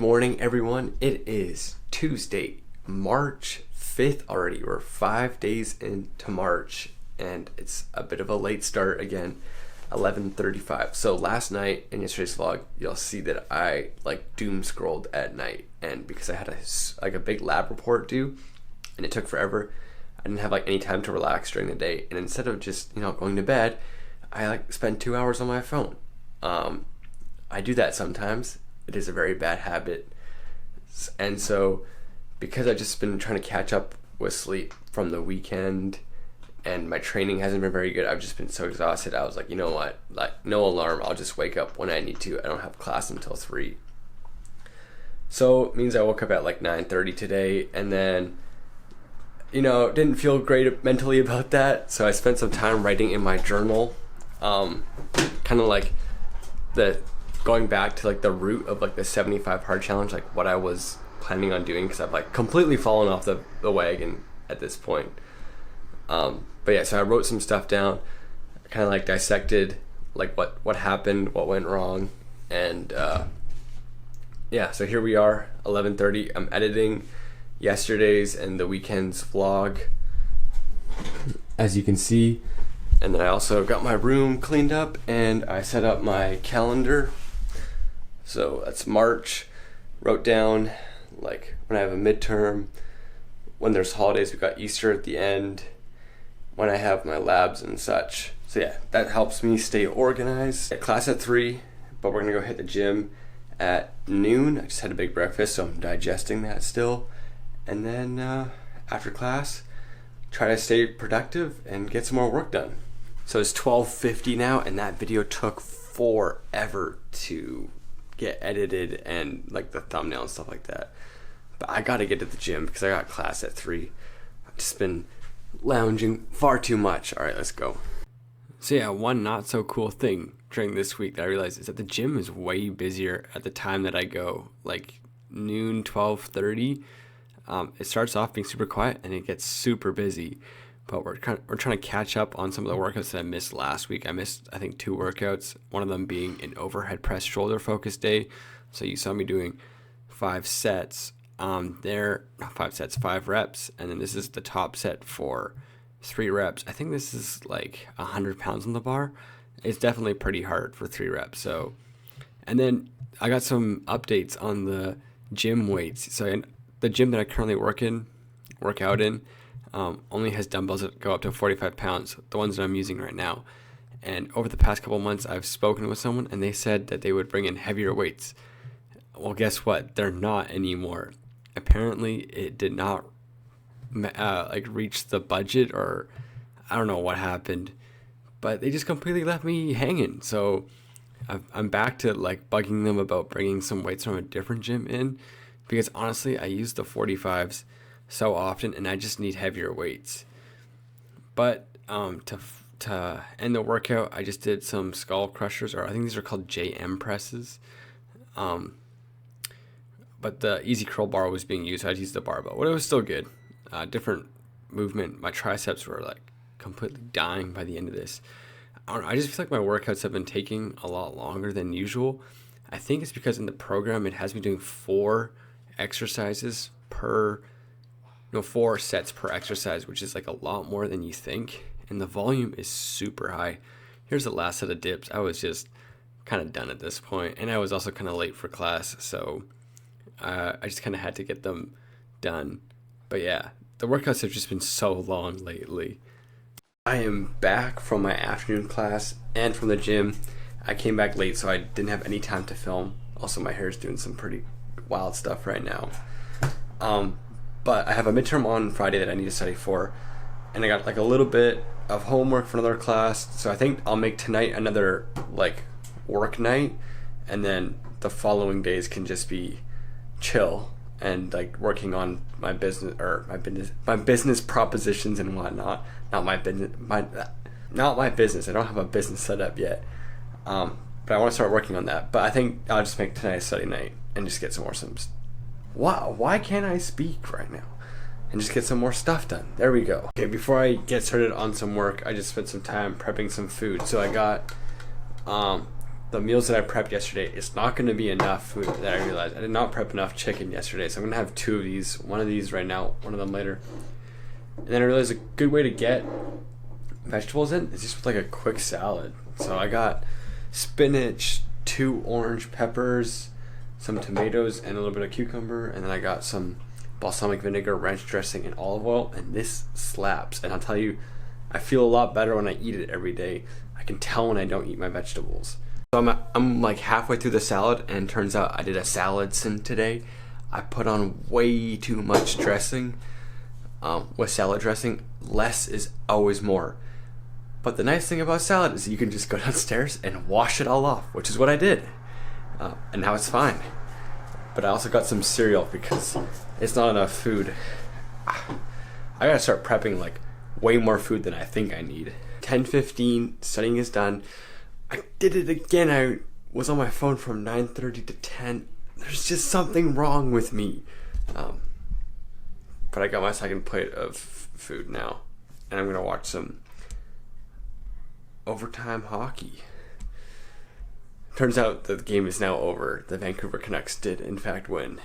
morning, everyone. It is Tuesday, March 5th already. We're 5 days into March, and it's a bit of a late start again, 11:35. So last night in yesterday's vlog, you'll see that I doom scrolled at night, and because I had a big lab report due, and it took forever, I didn't have any time to relax during the day. And instead of just going to bed, I spend 2 hours on my phone. I do that sometimes. It is a very bad habit. And so because I've just been trying to catch up with sleep from the weekend and my training hasn't been very good, I've just been so exhausted. I was like, you know what? No alarm. I'll just wake up when I need to. I don't have class until 3. So it means I woke up at 9:30 today, and then didn't feel great mentally about that. So I spent some time writing in my journal, kind of going back to the root of the 75 hard challenge, what I was planning on doing, because I've completely fallen off the wagon at this point. But yeah, so I wrote some stuff down, kind of dissected what happened, what went wrong, and yeah, so here we are, 11:30. I'm editing yesterday's and the weekend's vlog, as you can see. And then I also got my room cleaned up and I set up my calendar. So that's March. Wrote down when I have a midterm, when there's holidays, we got Easter at the end, when I have my labs and such. So yeah, that helps me stay organized. Class at 3, but we're gonna go hit the gym at noon. I just had a big breakfast, so I'm digesting that still. And then after class, try to stay productive and get some more work done. So it's 12:50 now, and that video took forever to get edited and the thumbnail and stuff like that. But I gotta get to the gym because I got class at 3. I've just been lounging far too much. All right, let's go. So yeah, one not so cool thing during this week that I realized is that the gym is way busier at the time that I go, noon, 12:30. It starts off being super quiet and it gets super busy, but we're trying to catch up on some of the workouts that I missed last week. I missed, I think, 2 workouts, one of them being an overhead press shoulder focus day. So you saw me doing 5 sets there, not 5 sets, 5 reps, and then this is the top set for 3 reps. I think this is 100 pounds on the bar. It's definitely pretty hard for 3 reps. So, and then I got some updates on the gym weights. So the gym that I currently work out in, only has dumbbells that go up to 45 pounds, the ones that I'm using right now. And over the past couple months, I've spoken with someone and they said that they would bring in heavier weights. Well, guess what? They're not anymore. Apparently, it did not reach the budget, or I don't know what happened, but they just completely left me hanging. So I'm back to bugging them about bringing some weights from a different gym in, because honestly, I use the 45s so often and I just need heavier weights. But to end the workout, I just did some skull crushers, or I think these are called JM presses. But the easy curl bar was being used, so I'd use the barbell. But it was still good. Different movement. My triceps were completely dying by the end of this. I don't know, I just feel my workouts have been taking a lot longer than usual. I think it's because in the program it has me doing 4 exercises per 4 sets per exercise, which is a lot more than you think, and the volume is super high. Here's the last set of dips. I was just kind of done at this point, and I was also kind of late for class, so I just kind of had to get them done. But yeah, the workouts have just been so long lately. I am back from my afternoon class and from the gym. I came back late, so I didn't have any time to film. Also, my hair is doing some pretty wild stuff right now. But I have a midterm on Friday that I need to study for, and I got a little bit of homework for another class. So I think I'll make tonight another work night, and then the following days can just be chill and working on my business, or my business propositions and whatnot. Not my business. I don't have a business set up yet. But I want to start working on that. But I think I'll just make tonight a study night and just get some more Wow, why can't I speak right now? And just get some more stuff done. There we go. Okay, before I get started on some work, I just spent some time prepping some food. So I got the meals that I prepped yesterday, it's not going to be enough food that I realized. I did not prep enough chicken yesterday, so I'm going to have 2 of these. One of these right now, one of them later. And then I realized a good way to get vegetables in is just with like a quick salad. So I got spinach, 2 orange peppers, some tomatoes, and a little bit of cucumber. And then I got some balsamic vinegar, ranch dressing, and olive oil. And this slaps. And I'll tell you, I feel a lot better when I eat it every day. I can tell when I don't eat my vegetables. So I'm like halfway through the salad, and turns out I did a salad sin today. I put on way too much dressing. With salad dressing, less is always more. But the nice thing about salad is you can just go downstairs and wash it all off, which is what I did. And now it's fine. But I also got some cereal because it's not enough food. I gotta start prepping like way more food than I think I need. 10:15, studying is done. I did it again. I was on my phone from 9:30 to 10. There's just something wrong with me. But I got my second plate of food now, and I'm gonna watch some overtime hockey. Turns out the game is now over. The Vancouver Canucks did in fact win.